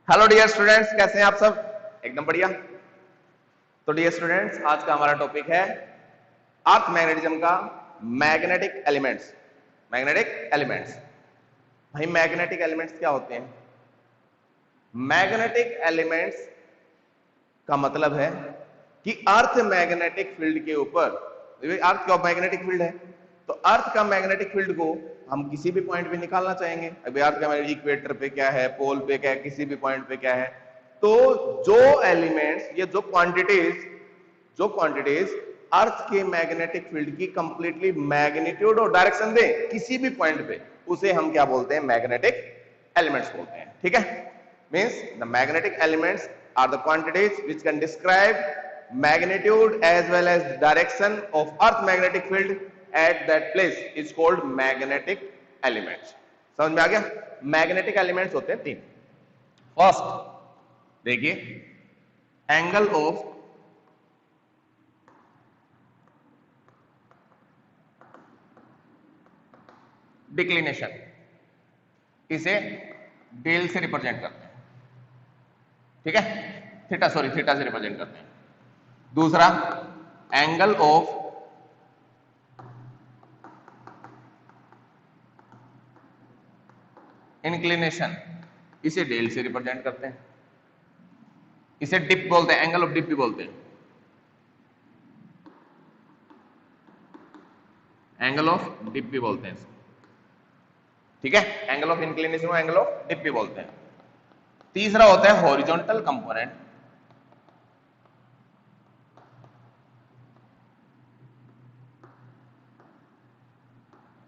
Hello dear students, कैसे हैं आप सब? एकदम बढ़िया। तो डियर स्टूडेंट्स, आज का हमारा टॉपिक है अर्थ मैग्नेटिज्म का मैग्नेटिक एलिमेंट्स। Magnetic elements. भाई मैग्नेटिक एलिमेंट्स क्या होते हैं? मैग्नेटिक एलिमेंट्स का मतलब है कि अर्थ मैग्नेटिक फील्ड के ऊपर, अर्थ का मैग्नेटिक फील्ड है तो अर्थ का मैग्नेटिक फील्ड को हम किसी भी पॉइंट पे निकालना चाहेंगे। अभी अर्थ का इक्वेटर पे क्या है, पोल पे क्या है, किसी भी पॉइंट पे क्या है, तो जो एलिमेंट्स या जो क्वांटिटीज अर्थ के मैग्नेटिक फील्ड की कंप्लीटली मैग्नीट्यूड और डायरेक्शन दे किसी भी पॉइंट पे, उसे हम क्या बोलते हैं? मैग्नेटिक एलिमेंट्स बोलते हैं। ठीक है, means the magnetic elements are the quantities which can describe magnitude as well as direction of earth magnetic field at that place is called magnetic elements। समझ में आ गया? मैग्नेटिक एलिमेंट्स होते हैं तीन। फर्स्ट देखिए, एंगल ऑफ डिक्लिनेशन, इसे del से रिप्रेजेंट करते हैं। ठीक है, थीटा से रिप्रेजेंट करते हैं। दूसरा, एंगल ऑफ इंक्लिनेशन, इसे डेल से रिप्रेजेंट करते हैं। इसे डिप बोलते हैं, एंगल ऑफ डिप भी बोलते हैं। एंगल ऑफ डिप भी बोलते हैं। ठीक है, एंगल ऑफ इंक्लिनेशन को एंगल ऑफ डिप भी बोलते हैं। तीसरा होता है horizontal component.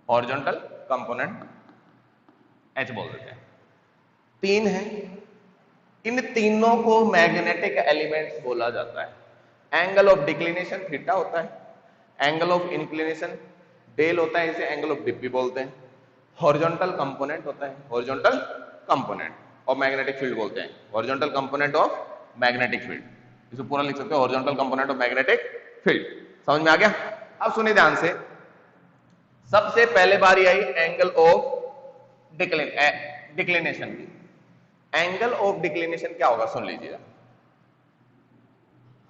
Horizontal component H बोल देते हैं। तीन है, इन तीनों को मैग्नेटिक एलिमेंट्स बोला जाता है। एंगल ऑफ डिक्लिनेशन थीटा होता है, एंगल ऑफ इंक्लिनेशन डेल होता है, इसे एंगल ऑफ डिप भी बोलते हैं। हॉरिजॉन्टल कंपोनेंट होता है, horizontal component of magnetic field बोलते हैं। Horizontal component of magnetic field, इसे पूरा लिख सकते हो horizontal component of magnetic field. समझ में आ गया? अब सुनिए ध्यान से, सबसे पहले बारी आई एंगल ऑफ डिक्लिनेशन की। एंगल ऑफ डिक्लिनेशन क्या होगा सुन लीजिएगा।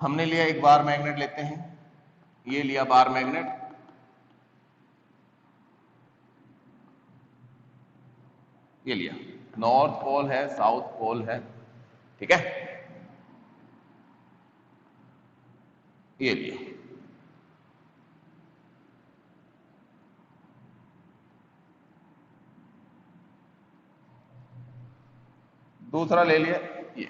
हमने लिया एक बार मैग्नेट लेते हैं, ये लिया बार मैग्नेट, ये लिया, नॉर्थ पोल है, साउथ पोल है। ठीक है, ये लिया। दूसरा ले लिया ये।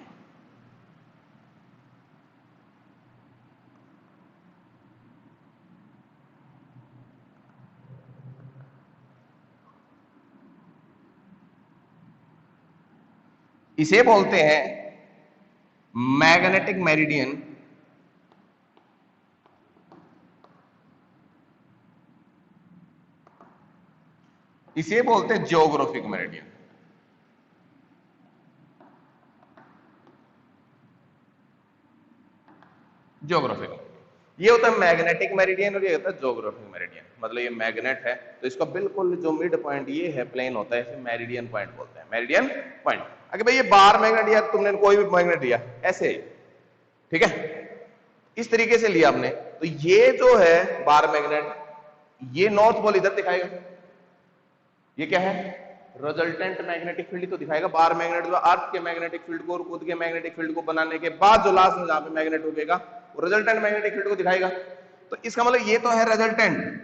इसे बोलते हैं मैग्नेटिक मेरिडियन। इसे बोलते हैं जियोग्राफिक मेरिडियन। जियोग्राफिक, ये होता है मैग्नेटिक मेरिडियन और ये होता है जियोग्राफिक मेरिडियन। मतलब ये मैग्नेट है तो इसका बिल्कुल जो मिड पॉइंट ये है प्लेन होता है, इसे मेरिडियन पॉइंट बोलते हैं। Meridian point. अगर भाई ये बार मैग्नेट या तुमने कोई भी मैग्नेट लिया ऐसे, ठीक है, इस तरीके से लिया हमने, तो ये जो है बार मैग्नेट, ये नॉर्थ पोल इधर दिखाएगा। ये क्या है? रिजल्टेंट मैग्नेटिक फील्ड तो दिखाएगा। बार मैग्नेट जो अर्थ के मैग्नेटिक फील्ड को और खुद के मैग्नेटिक फील्ड को बनाने के बाद जो लास्ट में जहां पे मैग्नेट रुकेगा वो रिजल्टेंट मैग्नेटिक फील्ड को दिखाएगा। तो इसका मतलब ये तो है रिजल्टेंट,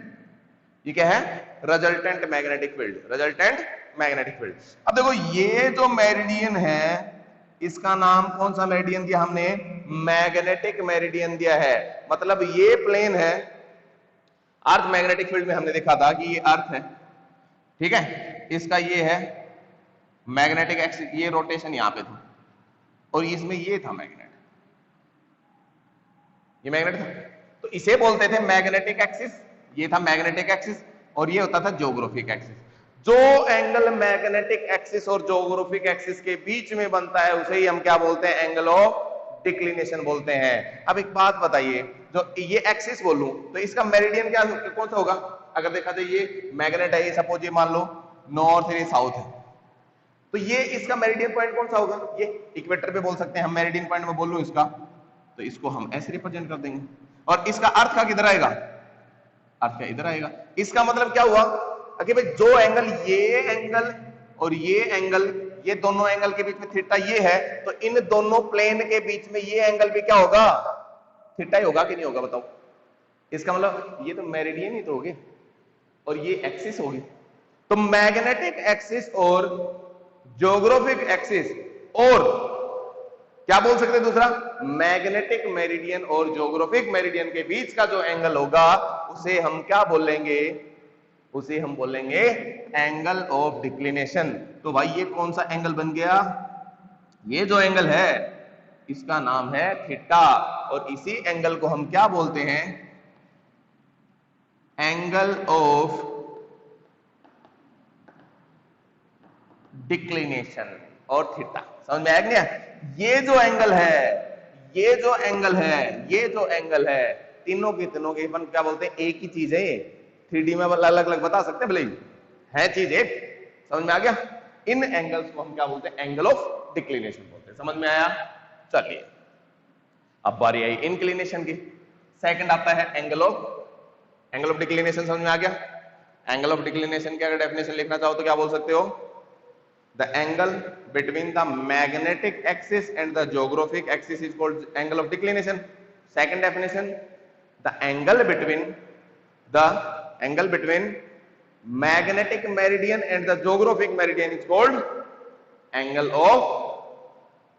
ये क्या है? Resultant magnetic field, resultant magnetic field. अब देखो ये जो मेरिडियन है इसका नाम कौन सा मेरिडियन दिया हमने? मैग्नेटिक मेरिडियन दिया है। मतलब ये प्लेन है, अर्थ मैग्नेटिक फील्ड में हमने देखा था कि ये अर्थ है, ठीक है, इसका ये है मैग्नेटिक एक्सिस, ये रोटेशन यहां पे था और इसमें ये था मैग्नेट, ये मैग्नेट था, तो इसे बोलते थे मैग्नेटिक एक्सिस। ये था मैग्नेटिक एक्सिस और ये होता था ज्योग्राफिक एक्सिस। जो एंगल मैग्नेटिक एक्सिस और ज्योग्राफिक एक्सिस के बीच में बनता है उसे ही हम क्या बोलते हैं? एंगल ऑफ डिक्लिनेशन बोलते हैं। अब एक बात बताइए, जो ये एक्सिस बोलूं तो इसका मेरिडियन क्या कौन सा होगा? अगर देखा तो ये मैग्नेट है, ये सपोज ये मान लो नॉर्थ है, ये साउथ है, तो तो ये इसका मेरिडियन पॉइंट कौन सा होगा? ये इक्वेटर पे बोल सकते हैं हम, मेरिडियन पॉइंट में बोल लूं इसका, तो इसको हम ऐसे रिप्रेजेंट कर देंगे। और इसका अर्थ का किधर आएगा? अर्थ का इधर आएगा। इसका मतलब क्या हुआ कि भाई जो एंगल, ये एंगल और ये एंगल, ये दोनों एंगल के बीच में थीटा ये है, तो इन दोनों प्लेन के बीच में ये एंगल भी क्या होगा? थीटा ही होगा कि नहीं होगा बताओ? इसका मतलब ये तो मेरिडियन ही तो होगी और ये एक्सिस होगी। तो मैग्नेटिक एक्सिस और ज्योग्राफिक एक्सिस, और क्या बोल सकते हैं दूसरा, मैग्नेटिक मेरिडियन और ज्योग्राफिक मेरिडियन के बीच का जो एंगल होगा उसे हम क्या बोलेंगे? उसे हम बोलेंगे एंगल ऑफ डिक्लिनेशन। तो भाई ये कौन सा एंगल बन गया? ये जो एंगल है इसका नाम है थीटा, और इसी एंगल को हम क्या बोलते हैं? एंगल ऑफ डिक्लिनेशन और थीटा। समझ में आ गया? ये जो एंगल है, ये जो एंगल है, ये जो एंगल है, तीनों के अपन क्या बोलते हैं? एक ही चीज है ये। 3D में अलग अलग बता सकते हैं भले ही, है चीज एक। समझ में आ गया? इन एंगल्स को हम क्या बोलते हैं? एंगल ऑफ डिक्लिनेशन बोलते हैं। समझ में आया? चलिए अब बारी आई इंक्लिनेशन की। सेकंड आता है एंगल ऑफ डिक्लिनेशन। समझ में आ गया? एंगल ऑफ डिक्लिनेशन की अगर डेफिनेशन लिखना चाहो तो क्या बोल सकते हो? The angle between the magnetic axis and the geographic axis is called angle of declination. Second definition, the angle between magnetic meridian and the geographic meridian is called angle of,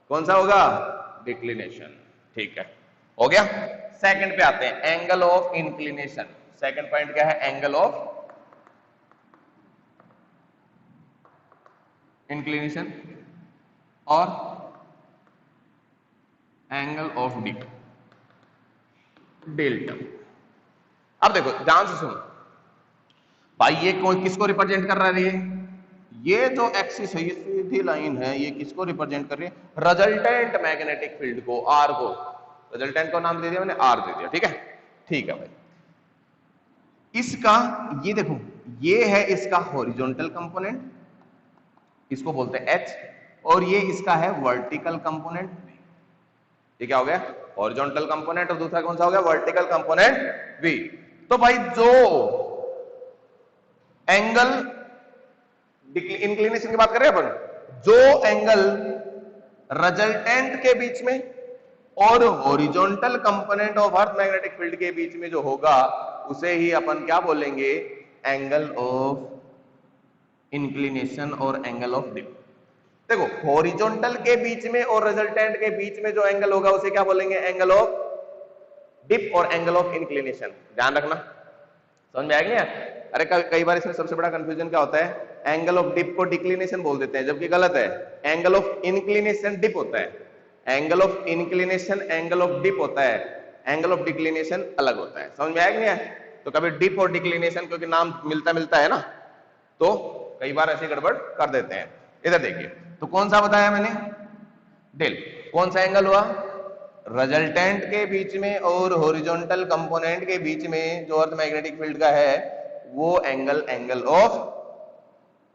कौन सा होगा? डिक्लिनेशन। ठीक है, हो गया। Second पे आते हैं, angle of inclination. Second point क्या है? एंगल ऑफ इंक्लिनेशन और एंगल ऑफ डेल्टा। अब देखो ध्यान से सुनो भाई, ये किसको रिप्रेजेंट कर रहा है? ये जो एक्सिस है, ये सीधी लाइन है, ये किसको रिप्रेजेंट कर रही है? रिजल्टेंट मैग्नेटिक फील्ड को, आर को। रिजल्टेंट को नाम दे दिया मैंने, आर दे दिया। ठीक है, ठीक है भाई। इसका ये देखो, ये है इसका हॉरिजॉन्टल कंपोनेंट, इसको बोलते हैं H, और ये इसका है वर्टिकल कंपोनेंट। ये क्या हो गया? हॉरिजॉन्टल कंपोनेंट, और दूसरा कौन सा हो गया? Vertical component V। तो भाई जो एंगल इंक्लिनेशन की बात कर रहे हैं अपन, जो एंगल रिजल्टेंट के बीच में और horizontal component of earth magnetic field के बीच में जो होगा उसे ही अपन क्या बोलेंगे? एंगल ऑफ इंक्लिनेशन और एंगल ऑफ डिप। देखो हॉरिजॉन्टल के बीच में और रिजल्टेंट के बीच में जो एंगल होगा उसे क्या बोलेंगे? एंगल ऑफ डिप और एंगल ऑफ इंक्लिनेशन। ध्यान रखना, समझ में आ गया? अरे कई बार इसमें सबसे बड़ा कंफ्यूजन क्या होता है? एंगल ऑफ डिप को डिक्लिनेशन बोल देते हैं, जबकि गलत है। एंगल ऑफ इंक्लिनेशन डिप होता है, angle of inclination angle of dip होता है, एंगल ऑफ डिक्लिनेशन अलग होता है। समझ में आ गया? तो कभी डिप और डिक्लिनेशन क्योंकि नाम मिलता है ना, तो कई बार ऐसे गड़बड़ कर देते हैं। इधर देखिए, तो कौन सा बताया मैंने? डेल। कौन सा एंगल हुआ? रिजल्टेंट के बीच में और हॉरिजॉन्टल कंपोनेंट के बीच में जो अर्थ मैग्नेटिक फील्ड का है वो एंगल, एंगल ऑफ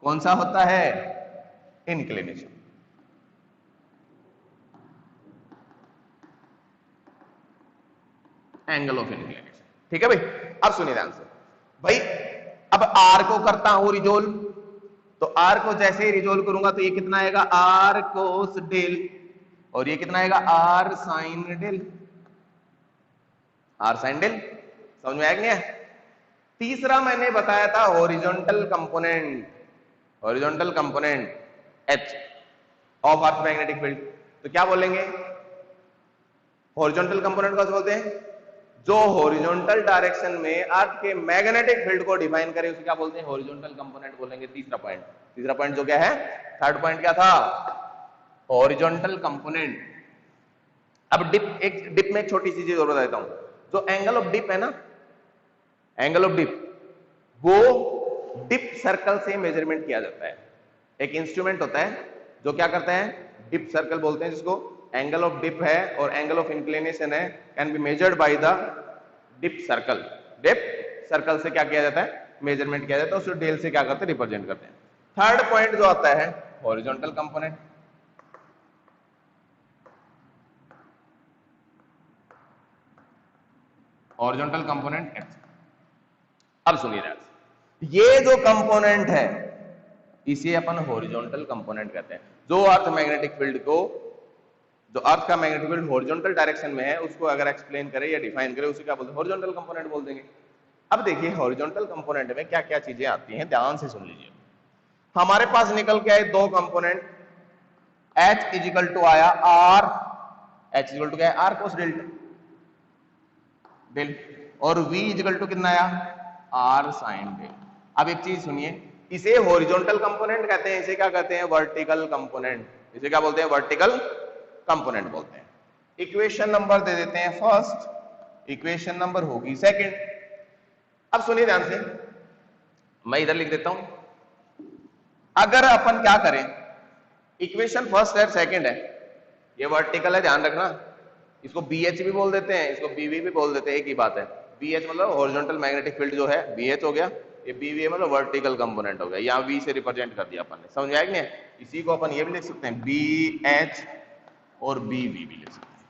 कौन सा होता है? इंक्लिनेशन। Angle of inclination. ठीक है भाई? अब सुनिए ध्यान से भाई, अब आर को करता हूं रिजोल्व, तो आर को जैसे ही रिजोल्व करूंगा तो ये कितना आएगा? आर कोस डेल, और ये कितना आएगा? R sine del. R sine del. समझ में आ गया? तीसरा मैंने बताया था horizontal component, horizontal component H of earth magnetic field. तो क्या बोलेंगे? हॉरिजॉन्टल कंपोनेंट का बोलते हैं जो हॉरिजॉन्टल डायरेक्शन में अर्थ के मैग्नेटिक फील्ड को डिफाइन करे, उसे क्या बोलते हैं? हॉरिजॉन्टल कंपोनेंट बोलेंगे। तीसरा पॉइंट, तीसरा पॉइंट जो क्या है? थर्ड पॉइंट क्या था? Horizontal component. अब डिप में एक छोटी सी चीज और बता देता हूं, जो एंगल ऑफ डिप है ना, एंगल ऑफ डिप, वो डिप सर्कल से मेजरमेंट किया जाता है। एक इंस्ट्रूमेंट होता है जो क्या करता है? डिप सर्कल बोलते हैं जिसको। एंगल ऑफ डिप है और एंगल ऑफ इंक्लिनेशन है, can be measured by the dip circle. Dip circle से क्या किया जाता है? मेजरमेंट किया जाता है, उसको डेल से क्या करते हैं? रिप्रेजेंट करते हैं। थर्ड पॉइंट जो आता है horizontal component, horizontal component x. अब सुनिए ध्यान से, ये जो कंपोनेंट है इसे अपन हॉरिजॉन्टल कंपोनेंट कहते हैं। जो अर्थ मैग्नेटिक फील्ड को, जो अर्थ का मैग्नेटिक फील्ड हॉरिजॉन्टल डायरेक्शन में है, उसको अगर एक्सप्लेन करे या डिफाइन करे, उसे क्या बोलते हैं? हॉरिजॉन्टल कंपोनेंट बोल देंगे। अब देखिए हॉरिजॉन्टल कंपोनेंट में क्या क्या चीजें आती हैं, ध्यान से सुन लीजिए। हमारे पास निकल के आए दो कंपोनेंट, H इजिकल टू आया R, H इजिकल टू क्या है? R कोस डेल्टा डेल, और V इजिकल टू कितना आया? R sine del. अब एक चीज सुनिए, इसे हॉरिजॉन्टल कंपोनेंट कहते हैं, इसे क्या कहते हैं? Vertical component. इसे क्या बोलते हैं? वर्टिकल कंपोनेंट बोलते हैं। इक्वेशन नंबर दे देते हैं फर्स्ट, इक्वेशन नंबर होगी सेकंड। अब सुनिए ध्यान से, मैं इधर लिख देता हूं। अगर अपन क्या करें, इक्वेशन फर्स्ट है सेकंड है, ये वर्टिकल है, ध्यान रखना। इसको BH भी बोल देते हैं, इसको BV भी बोल देते हैं, एक ही बात है। BH मतलब हॉरिजॉन्टल मैग्नेटिक फील्ड जो है, BH हो गया, ये BV मतलब वर्टिकल कंपोनेंट हो गया। यहाँ V से रिप्रेजेंट कर दिया अपन ने, समझ आएगा नहीं? इसी को अपन ये भी लिख सकते हैं, BH और BV भी लिख सकते हैं,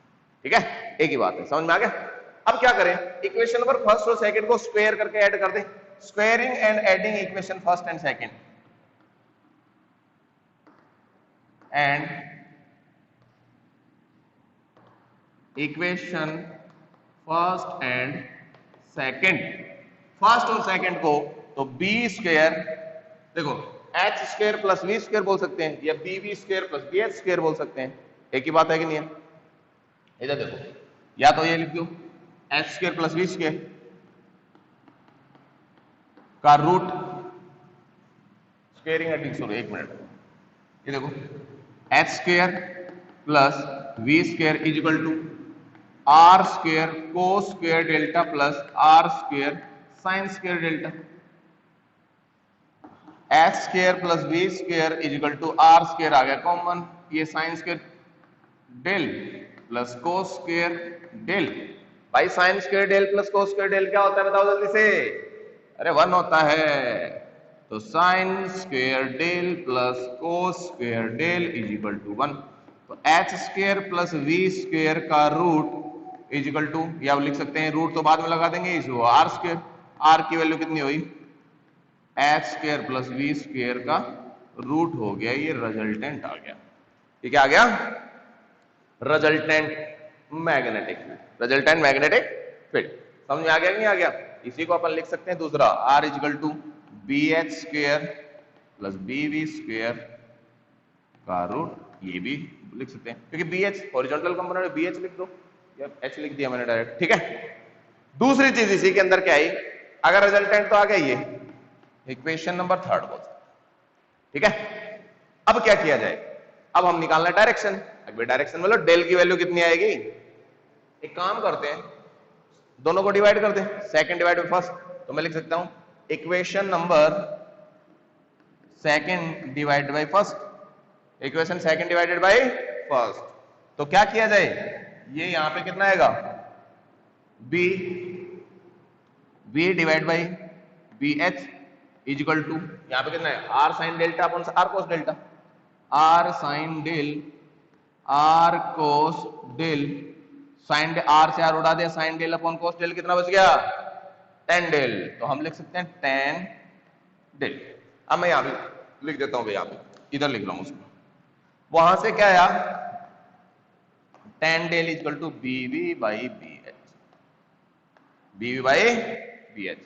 ठीक है, एक ही बात है, समझ में आ गया? अब क्या करें, इक्वेशन नंबर फर्स्ट और सेकंड को स्क्वायर करके ऐड कर दें। Squaring and adding equation first and second, and equation first and second, first और सेकंड को तो बी स्क्वायर, देखो H square plus V square बोल सकते हैं, या BV square plus BH square बोल सकते हैं, एक ही बात है कि नहीं है? इधर देखो, या तो ये लिख दो H square plus V square का रूट, स्क्वायरिंग एडिंग, सॉरी एक मिनट, ये देखो H square plus V square is equal to R square cos square delta plus R square sine square delta. H square plus V square is equal to R square आ गया common, ये sine square del plus cos square del. भाई sine square del plus cos square del क्या होता है बताओ जल्दी से? अरे 1 होता है। तो sine square del plus cos square del is equal to 1। तो H square plus V square का रूट इज इक्वल टू, या लिख सकते हैं रूट तो बाद में लगा देंगे, इस आर स्क्वायर, आर की वैल्यू कितनी हुई? H square plus V square का रूट हो गया, ये रिजल्टेंट आ गया। ये क्या आ गया? Resultant magnetic field, resultant magnetic field. समझ में आ गया कि नहीं आ गया? इसी को अपन लिख सकते हैं दूसरा, R is equal to BH square plus BV square का रूट, ये भी लिख सकते हैं क्योंकि BH हॉरिजॉन्टल कंपोनेंट है, BH लिख दो, या H लिख दिया मैंने डायरेक्ट, ठीक है। दूसरी चीज इसी के अंदर क्या आई, अगर रिजल्टेंट तो आ गया ये इक्वेशन नंबर थर्ड बोल सकते, ठीक है। अब क्या किया जाए, अब हम निकालना डायरेक्शन। अगर डायरेक्शन मतलब डेल की वैल्यू कितनी आएगी, एक काम करते हैं दोनों को डिवाइड कर दें, सेकंड डिवाइड बाय फर्स्ट, तो मैं लिख सकता हूं equation number second divide by first, equation second divided by first. तो क्या किया जाए, ये यहां पे कितना आएगा B divide by BH is equal to, यहां पे कितना है R sine delta upon R cos delta, R sine del R cos del, sine R से आर उड़ा दिया, sine del upon cos del कितना बच गया? tan del. तो हम लिख सकते हैं tan डेल। अब मैं यहां भी लिख देता हूं भैया, इधर लिख रहा हूं उसको, वहां से क्या आया tan del equal to BV by BH, BV by BH।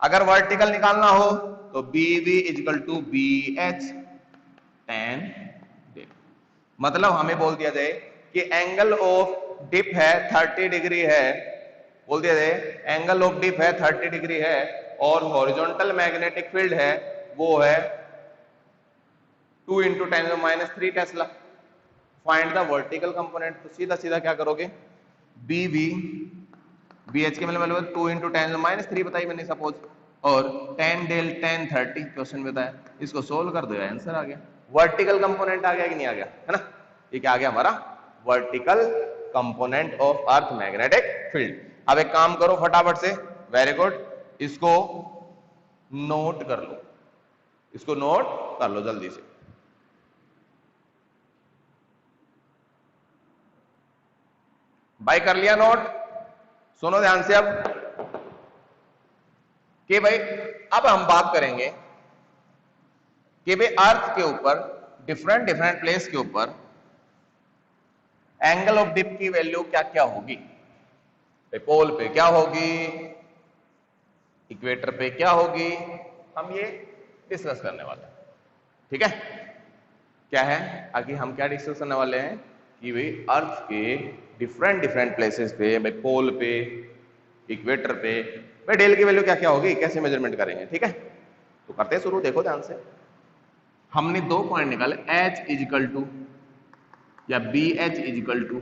अगर वर्टिकल निकालना हो तो BV equal to BH tan del. मतलब हमें बोल दिया जाए कि एंगल ऑफ डिप है 30 डिग्री है, बोल दिया जाए एंगल ऑफ डिप है 30 डिग्री है, और हॉरिजॉन्टल मैग्नेटिक फील्ड है वो है 2 × 10⁻³ Tesla. Find the vertical component. तो सीधा सीधा क्या करोगे, BV BH के मतलब 2 × 10⁻³ बताई मैंने सपोज, और tan डेल tan 30 क्वेश्चन बताया, इसको सोल्व कर दो, आंसर आ गया। वर्टिकल कंपोनेंट आ गया कि नहीं आ गया, है ना? ये क्या आ गया हमारा vertical component of earth magnetic field. अब एक काम करो फटाफट से, वेरी गुड, इसको नोट कर लो, इसको नोट कर लो जल्दी से। भाई कर लिया नोट? सुनो ध्यान से अब कि भाई अब हम बात करेंगे कि भाई अर्थ के ऊपर डिफरेंट डिफरेंट प्लेस के ऊपर एंगल ऑफ डिप की वैल्यू क्या क्या होगी। पोल पे क्या होगी, इक्वेटर पे क्या होगी, हम ये डिस्कस करने वाले हैं। ठीक है, क्या है आगे हम क्या डिस्कस करने वाले हैं कि भाई अर्थ के डिफरेंट डिफरेंट प्लेसेस पे, भाई पोल पे, इक्वेटर पे, भाई डेल की वैल्यू क्या क्या होगी, कैसे मेजरमेंट करेंगे। ठीक है, तो करते हैं शुरू। देखो ध्यान से, हमने 2 पॉइंट निकाले, H इजिकल टू या BH is equal to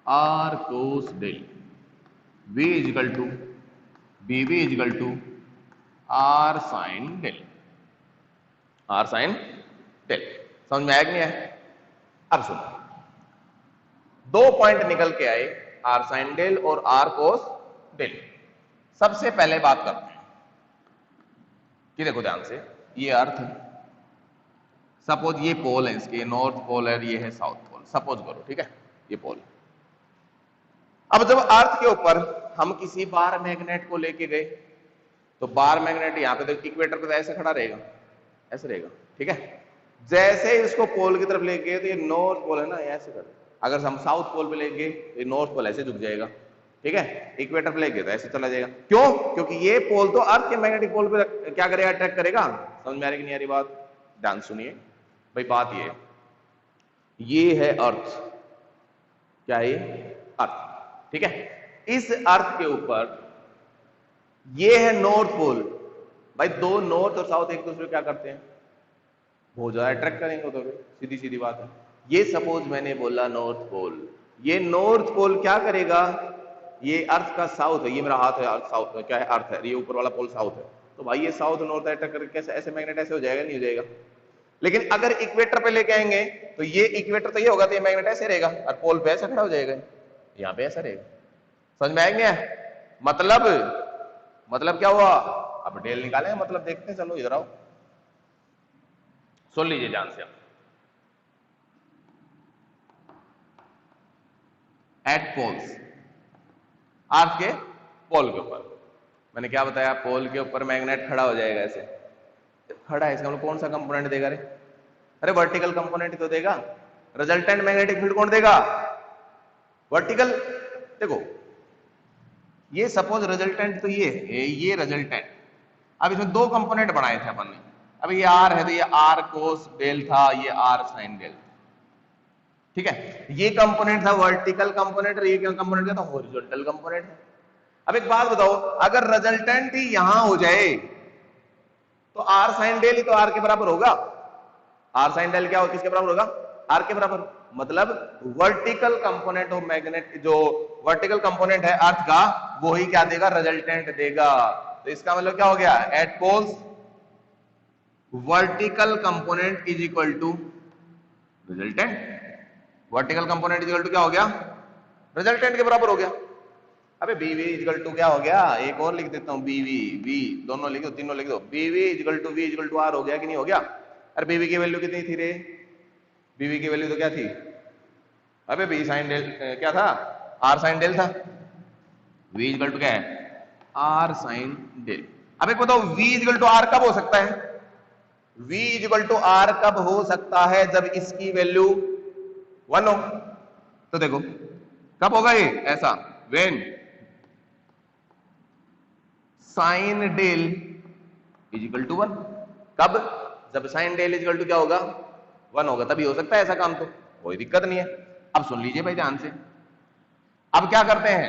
R cos del, V is equal to BV is equal to R sine del, R sine del. समझ में आया कि नहीं आया? अब सुनो, 2 पॉइंट निकल के आए, R साइन डेल और R कोस डेल। सबसे पहले बात करते हैं कि देखो ध्यान से, ये अर्थ, सपोज ये पोल है, इसके नॉर्थ पोल है, ये है साउथ पोल, सपोज करो। ठीक है, ये पोल। अब जब अर्थ के ऊपर हम किसी बार मैग्नेट को लेके गए, तो बार मैग्नेट यहां पे देखो इक्वेटर पे ऐसे खड़ा रहेगा, ऐसे रहेगा। ठीक है, जैसे इसको पोल की तरफ लेके गए तो ये नॉर्थ पोल है ना, ऐसे खड़ा। अगर हम साउथ पोल पे लेके गए तो नॉर्थ पोल ऐसे झुक जाएगा। ठीक है, इक्वेटर पे लेके तो ऐसे चला जाएगा। क्यों? क्योंकि ये पोल तो अर्थ के मैग्नेटिक पोल पे क्या करेगा, अट्रैक्ट करेगा। समझ में आ रही कि नहीं आ रही बात? ध्यान सुनिए भाई, बात ये है अर्थ, क्या है अर्थ। ठीक है, इस अर्थ के ऊपर ये है नॉर्थ पोल। भाई दो नॉर्थ और साउथ एक दूसरे को क्या करते हैं, बहुत ज्यादा अट्रैक्ट करेंगे, तो सीधी सीधी बात है। ये सपोज मैंने बोला नॉर्थ पोल, ये नॉर्थ पोल क्या करेगा, ये अर्थ का साउथ है, ये मेरा हाथ है, अर्थ साउथ क्या है, अर्थ है, ये ऊपर वाला पोल साउथ है। तो भाई ये साउथ नॉर्थ अट्रैक्ट करके कैसे ऐसे मैग्नेट ऐसे हो जाएगा, नहीं हो जाएगा। लेकिन अगर इक्वेटर पे लेके आएंगे तो ये इक्वेटर तो ये होगा, तो ये मैग्नेट ऐसे रहेगा और पोल पे ऐसा खड़ा हो जाएगा, यहां पे ऐसा रहेगा। समझ में आएंगे? मतलब क्या हुआ? अब डेल निकालेंगे, मतलब देखते हैं। चलो इधर आओ, सुन लीजिए ध्यान से। एट पोल्स, अर्थ के पोल के ऊपर, मैंने क्या बताया, पोल के ऊपर मैग्नेट खड़ा हो जाएगा, ऐसे खड़ा है, इसका मतलब कौन सा कंपोनेंट देगा रे? अरे वर्टिकल कंपोनेंट तो देगा। रिजल्टेंट मैग्नेटिक फील्ड कौन देगा? वर्टिकल। देखो ये सपोज रिजल्टेंट तो ये रिजल्टेंट। अब इसमें 2 कंपोनेंट बनाए थे अपन ने। अब ये आर है तो ये आर कोस डेल था, ये आर साइन डेल। ठीक है, ये कंपोनेंट था वर्टिकल कंपोनेंट और ये कंपोनेंट क्या था, हॉरिजॉन्टल कंपोनेंट है। अब एक बात बताओ, अगर रिजल्टेंट ही यहां हो जाए तो आर साइन डेल ही तो आर के बराबर होगा। आर साइन डेल क्या हो, किसके बराबर होगा? आर के बराबर। मतलब वर्टिकल कंपोनेंट ऑफ मैग्नेट, जो वर्टिकल कंपोनेंट है अर्थ का, वो ही क्या देगा, रिजल्टेंट देगा। तो इसका मतलब क्या हो गया, at poles vertical component is equal to resultant. Vertical component is equal to क्या हो गया, रिजल्टेंट के बराबर हो गया। अबे बीवी इक्वल टू क्या हो गया, एक और लिख देता हूं, बीवी वी दोनों लिख दो, तीनों लिख दो। BV equal to V equal to R हो गया कि नहीं हो गया? अरे बीवी की वैल्यू कितनी थी रे? बीवी की वैल्यू तो क्या थी, अबे बी साइन डेल क्या था, आर साइन डेल था। वी इक्वल टू क्या है, आर साइन डेल। अब एक बताओ, वी इक्वल टू आर कब हो सकता है? वी इक्वल टू आर कब हो सकता है? जब इसकी वैल्यू 1 हो। तो देखो कब होगा ये ऐसा, when sine del is equal to 1। कब? जब sine del is equal to क्या होगा, 1 होगा, तभी हो सकता है ऐसा काम। तो कोई दिक्कत नहीं है। अब सुन लीजिए भाई ध्यान से, अब क्या करते हैं,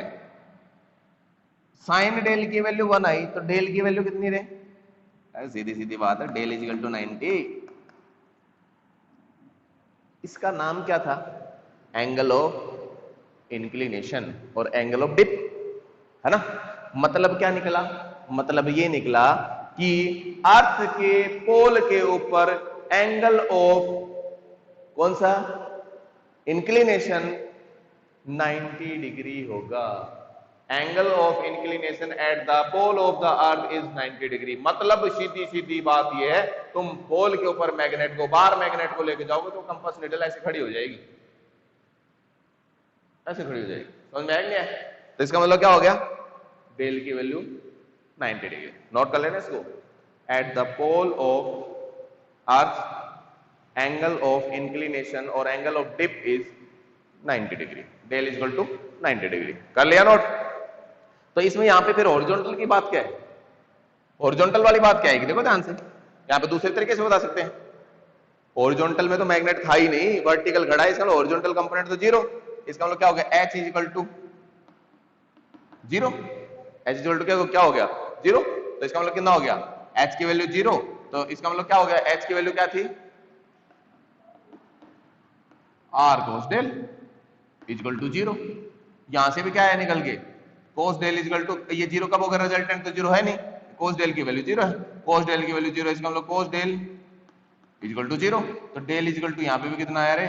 साइन डेल की वैल्यू 1 आई तो डेल की वैल्यू कितनी रहे? सीधी सीधी बात है, डेल इज इक्वल टू 90। इसका नाम क्या था, एंगल ऑफ इंक्लिनेशन और एंगल ऑफ डिप, है ना। मतलब क्या निकला, मतलब ये निकला कि अर्थ के पोल के ऊपर एंगल ऑफ कौन सा, इंक्लिनेशन 90 डिग्री होगा। Angle of inclination at the pole of the earth is 90 degree. मतलब सीधी सीधी बात यह है, तुम पोल के ऊपर मैग्नेट को, बार मैग्नेट को लेके जाओगे तो कंपास निडल ऐसे खड़ी हो जाएगी। ऐसे खड़ी हो जाएगी। समझ में आएगा? तो इसका मतलब क्या हो गया, डेल की वैल्यू 90 डिग्री। नोट कर लेना इसको, at the pole of earth angle of inclination और angle of dip is 90 degree, del is equal to 90 degree. कर लिया नोट? तो इसमें यहां पे फिर हॉरिजॉन्टल की बात क्या है, हॉरिजॉन्टल वाली बात क्या है, देखो ध्यान से, यहां पे दूसरे तरीके से बता सकते हैं। हॉरिजॉन्टल में तो मैग्नेट था ही नहीं, वर्टिकल खड़ा है, इसका मतलब हॉरिजॉन्टल कंपोनेंट तो जीरो। इसका मतलब क्या हो गया, H is equal to zero. H equal to क्या हो गया, जीरो। तो इसका मतलब कितना हो गया, H की वैल्यू जीरो। तो इसका मतलब क्या हो गया, H की वैल्यू क्या थी, R cos del equal to zero. यहां से भी क्या है निकल के, cos डेल इक्वल टू, ये जीरो कब होगा, रिजल्टेंट तो जीरो है नहीं, cos डेल की वैल्यू जीरो है, cos डेल की वैल्यू जीरो, इसका मतलब cos del equal to zero. तो डेल इक्वल टू यहां पे भी कितना आया रे,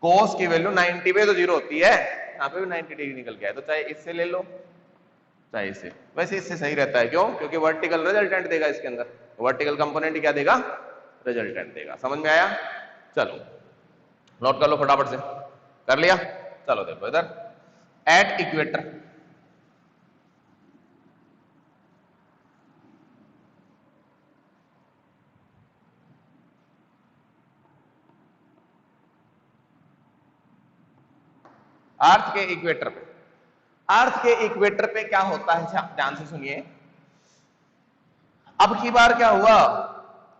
cos की वैल्यू 90 पे तो जीरो होती है, यहां पे भी 90 डिग्री निकल के आया। तो चाहे इससे ले लो चाहे इससे, वैसे इससे सही रहता है, क्यों, क्योंकि वर्टिकल रिजल्टेंट देगा इसके अंदर, वर्टिकल कंपोनेंट ही क्या देगा, रिजल्टेंट देगा। समझ में आया? चलो नोट कर लो फटाफट से, कर लिया? चलो देखो इधर, एट इक्वेटर अर्थ के इक्वेटर पे, अर्थ के इक्वेटर पे क्या होता है, ध्यान से सुनिए। अब की बार क्या हुआ,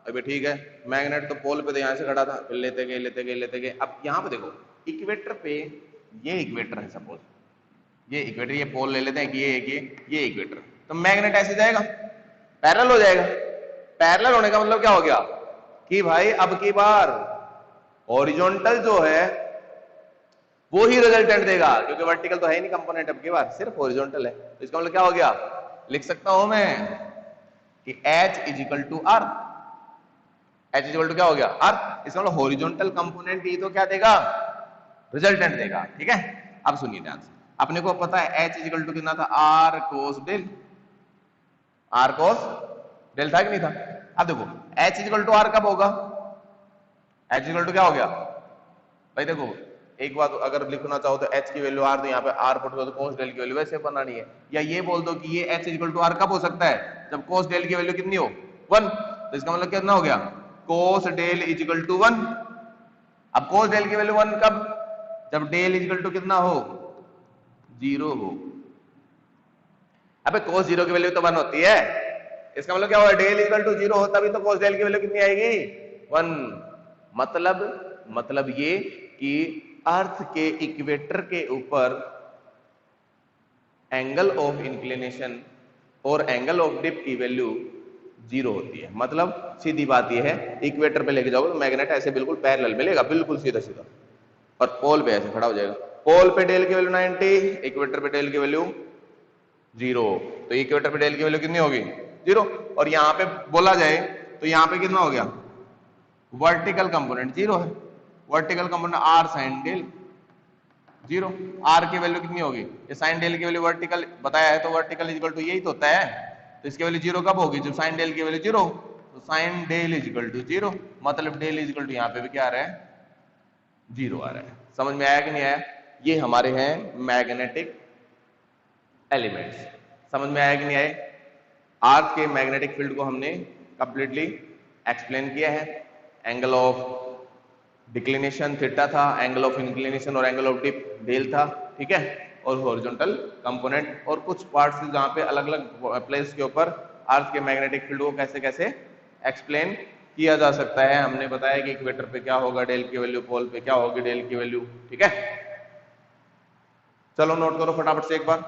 अभी ठीक है, मैग्नेट तो पोल पे तो यहां से खड़ा था, फिर लेते गए लेते गए लेते गए, अब यहां पे देखो इक्वेटर पे, ये इक्वेटर है सपोज, ये इक्वेटर, ये पोल ले लेते हैं कि ये इक्वेटर, तो मैग्नेट ऐसे जाएगा, पैरेलल हो जाएगा। पैरेलल होने का मतलब क्या हो गया कि भाई अब की बार हॉरिजॉन्टल जो है वो ही रिजल्टेंट देगा, क्योंकि वर्टिकल तो है ही नहीं कंपोनेंट, अब की बार सिर्फ हॉरिजॉन्टल है। तो इसका मतलब क्या हो गया, लिख सकता हूं मैं कि H is equal to earth, H is equal to क्या हो गया, अर्थ। इसका मतलब हॉरिजॉन्टल कंपोनेंट ही तो क्या देगा, रिजल्टेंट देगा। ठीक है, अब सुनिए ध्यान से, अपने को पता है H इज इक्वल टू कितना था, R cos del, R cos del था कि नहीं था। अब देखो H is equal to R कब होगा, H इज इक्वल टू क्या हो गया भाई, देखो एक बात अगर लिखना चाहो तो H की वैल्यू R, तो यहाँ पे R पुट करो तो cos डेल की वैल्यू वैसे बनानी है, या ये बोल दो कि ये H इक्वल टू R कब हो सकता है, जब cos डेल की वैल्यू कितनी हो, 1। तो इसका मतलब कितना हो गया, cos डेल इक्वल टू 1। अब cos डेल की वैल्यू 1 कब, जब डेल इक्वल टू कितना हो, 0 हो। अबे cos 0 की वैल्यू तो 1 होती है, इसका मतलब क्या होगा, डेल इक्वल टू 0 होता भी तो cos डेल की वैल्यू कितनी आएगी, 1। मतलब ये कि अर्थ के इक्वेटर के ऊपर एंगल ऑफ इंक्लिनेशन और एंगल ऑफ डिप की वैल्यू 0 होती है। मतलब सीधी बात यह है, इक्वेटर पे लेके जाओगे तो मैग्नेट ऐसे बिल्कुल पैरेलल मिलेगा, बिल्कुल सीधा सीधा, और पोल पे ऐसे खड़ा हो जाएगा। पोल पे डेल की वैल्यू 90, इक्वेटर पे डेल की वैल्यू 0। तो इक्वेटर पे डेल की वैल्यू कितनी होगी, 0। और यहां पे बोला जाए तो यहां पे कितना हो गया, वर्टिकल कंपोनेंट 0 है, vertical component R sine del 0। R की वैल्यू कितनी होगी, ये साइन डेल की वैल्यू वर्टिकल बताया है, तो वर्टिकल इक्वल टू यही तो होता है, तो इसकी वैल्यू 0 कब होगी, जब साइन डेल की वैल्यू 0। तो साइन डेल इक्वल टू 0, मतलब डेल इक्वल टू यहां पे भी क्या आ रहा है, 0 आ रहा है। समझ में आया कि नहीं आया? ये हमारे हैं मैग्नेटिक एलिमेंट्स। समझ में आया कि नहीं आया? अर्थ के मैग्नेटिक फील्ड को हमने कंप्लीटली एक्सप्लेन किया है। एंगल ऑफ डिक्लिनेशन थीटा था, एंगल ऑफ इंक्लिनेशन और एंगल ऑफ डिप डेल था, ठीक है, और हॉरिजॉन्टल कंपोनेंट और कुछ पार्ट्स जहां पे अलग अलग प्लेस के ऊपर अर्थ के मैग्नेटिक फील्ड को कैसे कैसे एक्सप्लेन किया जा सकता है। हमने बताया कि इक्वेटर पे क्या होगा डेल की वैल्यू, पोल पे क्या होगी डेल की वैल्यू, ठीक है। चलो नोट करो फटाफट से एक बार।